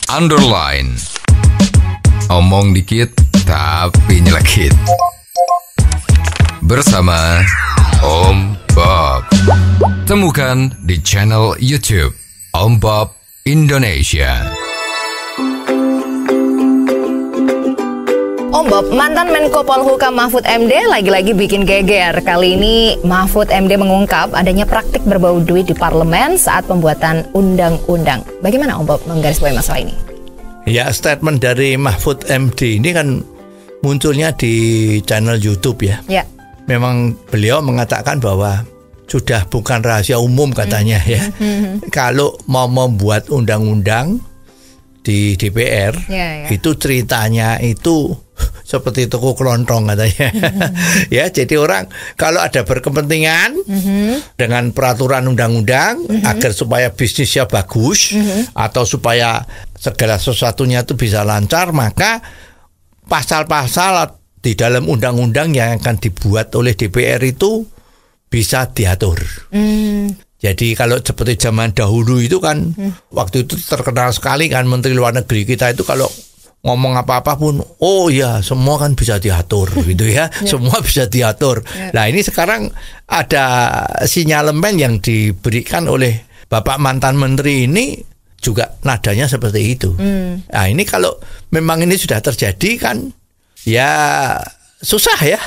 underline. Omong dikit tapi nyelekit. Bersama Om Bob. Temukan di channel YouTube Om Bob Indonesia. Om Bob, mantan Menko Polhukam Mahfud MD lagi-lagi bikin geger. Kali ini Mahfud MD mengungkap adanya praktik berbau duit di parlemen saat pembuatan undang-undang. Bagaimana Om Bob menggarisbawahi masalah ini? Ya, statement dari Mahfud MD ini kan munculnya di channel YouTube ya. Ya. Memang beliau mengatakan bahwa sudah bukan rahasia umum katanya ya. Kalau mau membuat undang-undang di DPR, itu ceritanya itu seperti toko kelontong katanya. Ya, jadi orang kalau ada berkepentingan dengan peraturan undang-undang agar supaya bisnisnya bagus atau supaya segala sesuatunya itu bisa lancar, maka pasal-pasal di dalam undang-undang yang akan dibuat oleh DPR itu bisa diatur. Jadi kalau seperti zaman dahulu itu kan waktu itu terkenal sekali kan Menteri Luar Negeri kita itu kalau ngomong apa-apa pun, oh ya semua kan bisa diatur gitu ya, semua bisa diatur. Nah ini sekarang ada sinyalemen yang diberikan oleh Bapak mantan Menteri ini juga nadanya seperti itu. Nah ini kalau memang ini sudah terjadi kan, ya susah ya.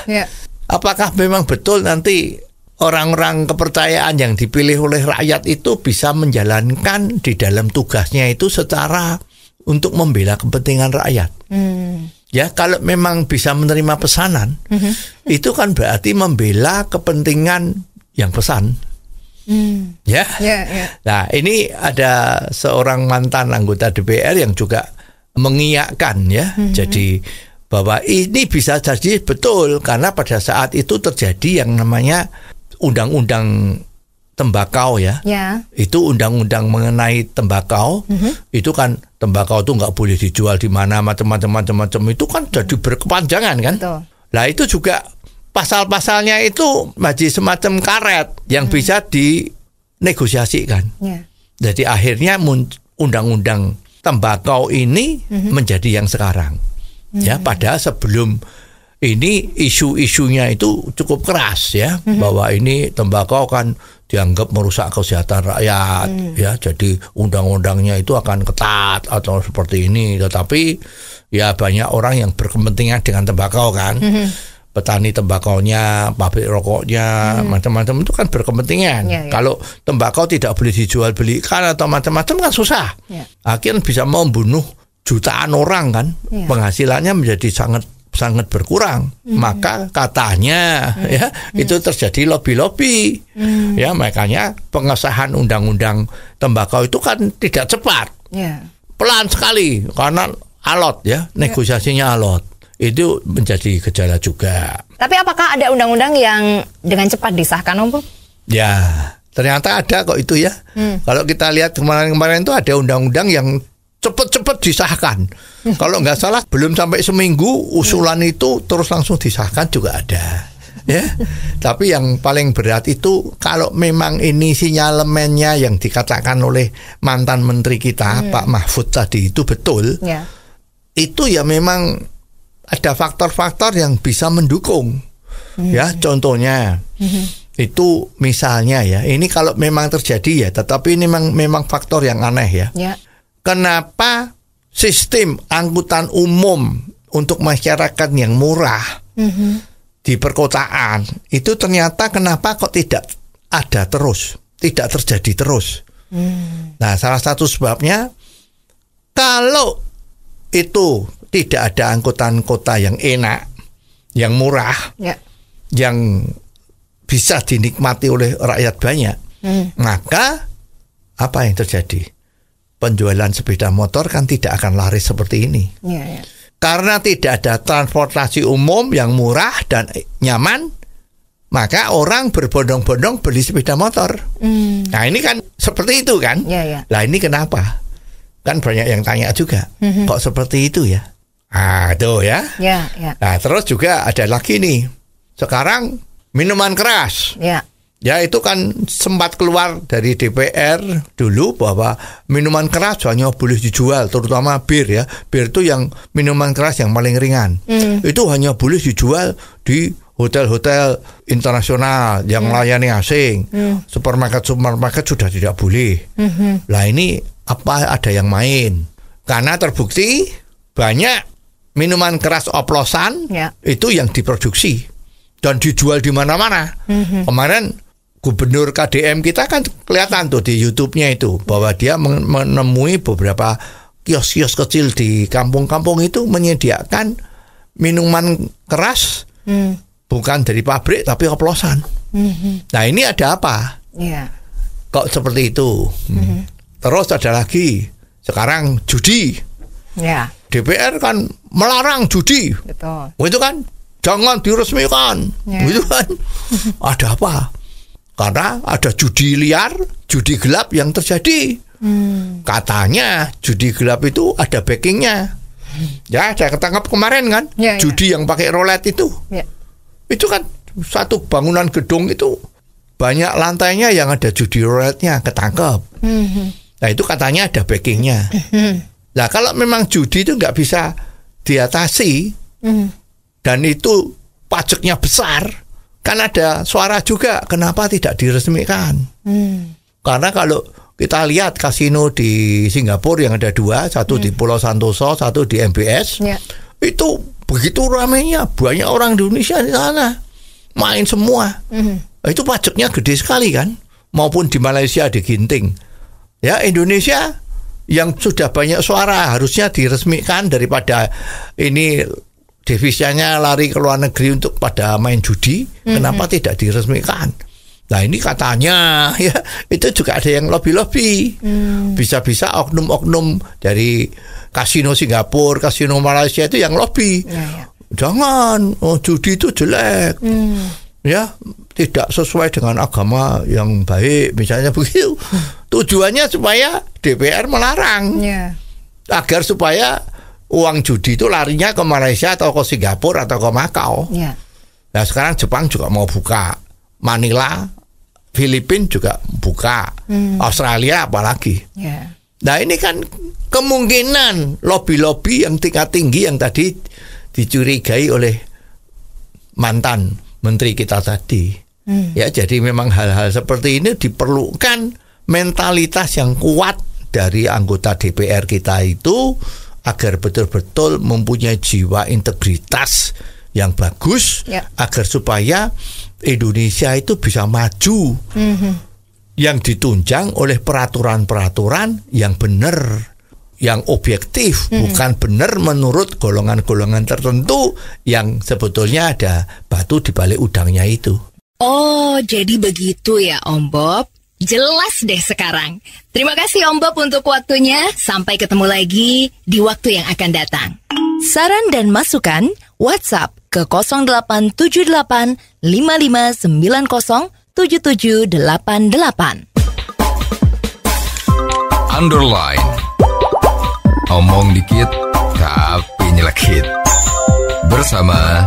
Apakah memang betul nanti orang-orang kepercayaan yang dipilih oleh rakyat itu bisa menjalankan di dalam tugasnya itu secara untuk membela kepentingan rakyat. Ya, kalau memang bisa menerima pesanan, itu kan berarti membela kepentingan yang pesan. Ya. Nah, ini ada seorang mantan anggota DPR yang juga mengiyakan ya. Jadi bahwa ini bisa jadi betul karena pada saat itu terjadi yang namanya undang-undang tembakau ya. Itu undang-undang mengenai tembakau. Itu kan tembakau itu nggak boleh dijual di mana macam-macam itu kan jadi berkepanjangan kan. Nah itu juga pasal-pasalnya itu masih semacam karet yang bisa dinegosiasikan. Jadi akhirnya undang-undang tembakau ini menjadi yang sekarang. Ya, padahal sebelum ini isu-isunya itu cukup keras ya, bahwa ini tembakau kan dianggap merusak kesehatan rakyat ya, jadi undang-undangnya itu akan ketat atau seperti ini. Tetapi ya banyak orang yang berkepentingan dengan tembakau kan, petani tembakaunya, pabrik rokoknya, macam-macam itu kan berkepentingan. Kalau tembakau tidak boleh dijual belikan atau macam-macam kan susah. Akhirnya bisa membunuh jutaan orang kan, penghasilannya menjadi sangat berkurang. Maka katanya ya itu terjadi lobby-lobby. Ya, makanya pengesahan undang-undang tembakau itu kan tidak cepat. Pelan sekali karena alot ya, negosiasinya alot. Itu menjadi gejala juga. Tapi apakah ada undang-undang yang dengan cepat disahkan, Om Bob? Ya, ternyata ada kok itu ya. Kalau kita lihat kemarin-kemarin itu ada undang-undang yang cepat-cepat disahkan. Kalau nggak salah belum sampai seminggu usulan itu terus langsung disahkan juga ada. Ya, tapi yang paling berat itu kalau memang ini sinyalemennya yang dikatakan oleh mantan menteri kita Pak Mahfud tadi itu betul. Itu ya memang ada faktor-faktor yang bisa mendukung. Ya, contohnya itu misalnya ya, ini kalau memang terjadi ya, tetapi ini memang faktor yang aneh ya. Kenapa sistem angkutan umum untuk masyarakat yang murah di perkotaan itu ternyata kenapa kok tidak ada terus, tidak terjadi terus? Nah, salah satu sebabnya kalau itu tidak ada angkutan kota yang enak, yang murah, yang bisa dinikmati oleh rakyat banyak, maka apa yang terjadi? Penjualan sepeda motor kan tidak akan laris seperti ini. Karena tidak ada transportasi umum yang murah dan nyaman, maka orang berbondong-bondong beli sepeda motor. Nah ini kan seperti itu kan. Nah ini kenapa? Kan banyak yang tanya juga, kok seperti itu ya? Ah tuh ya. Nah terus juga ada lagi nih, sekarang minuman keras. Ya itu kan sempat keluar dari DPR dulu bahwa minuman keras hanya boleh dijual, terutama bir ya. Bir itu yang minuman keras yang paling ringan. Itu hanya boleh dijual di hotel-hotel internasional yang melayani asing. Supermarket sudah tidak boleh. Lah ini apa ada yang main? Karena terbukti banyak minuman keras oplosan itu yang diproduksi dan dijual di mana-mana. Kemarin Gubernur KDM kita kan kelihatan tuh di YouTube-nya itu bahwa dia menemui beberapa kios-kios kecil di kampung-kampung itu menyediakan minuman keras bukan dari pabrik tapi oplosan. Nah ini ada apa? Kok seperti itu? Terus ada lagi sekarang judi. DPR kan melarang judi. Betul. Itu kan jangan diresmikan. Gitu kan? Ada apa? Karena ada judi liar, judi gelap yang terjadi. Katanya judi gelap itu ada backingnya. Ya, saya ketangkap kemarin kan, judi yang pakai roulette itu. Itu kan satu bangunan gedung itu banyak lantainya yang ada judi roulette-nya, ketangkep. Nah itu katanya ada backingnya. Nah kalau memang judi itu nggak bisa diatasi dan itu pajaknya besar. Kan ada suara juga, kenapa tidak diresmikan? Karena kalau kita lihat kasino di Singapura yang ada 2, satu di Pulau Santoso, satu di MBS, itu begitu ramainya, banyak orang Indonesia di sana, main semua. Itu pajaknya gede sekali kan, maupun di Malaysia di Ginting. Ya Indonesia yang sudah banyak suara harusnya diresmikan daripada ini devisanya lari ke luar negeri untuk pada main judi, kenapa tidak diresmikan? Nah ini katanya ya itu juga ada yang lobby-lobby. Bisa-bisa oknum-oknum dari kasino Singapura, kasino Malaysia itu yang lobby. Jangan, judi itu jelek. Ya, tidak sesuai dengan agama yang baik, misalnya begitu. Tujuannya supaya DPR melarang. Agar supaya uang judi itu larinya ke Malaysia atau ke Singapura atau ke Makau. Nah sekarang Jepang juga mau buka, Manila, Filipina juga buka, Australia apalagi. Nah ini kan kemungkinan lobby-lobby yang tingkat tinggi yang tadi dicurigai oleh mantan menteri kita tadi. Ya jadi memang hal-hal seperti ini diperlukan mentalitas yang kuat dari anggota DPR kita itu agar betul-betul mempunyai jiwa integritas yang bagus, agar supaya Indonesia itu bisa maju, yang ditunjang oleh peraturan-peraturan yang benar, yang objektif, bukan benar menurut golongan-golongan tertentu yang sebetulnya ada batu di balik udangnya itu. Oh, jadi begitu ya Om Bob. Jelas deh sekarang. Terima kasih Om Bob untuk waktunya. Sampai ketemu lagi di waktu yang akan datang. Saran dan masukan WhatsApp ke 0878 5590 7788. Underline. Omong dikit tapi nyelekit. Bersama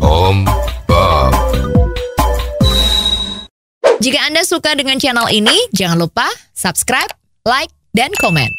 Om Bob. Jika Anda suka dengan channel ini, jangan lupa subscribe, like, dan komen.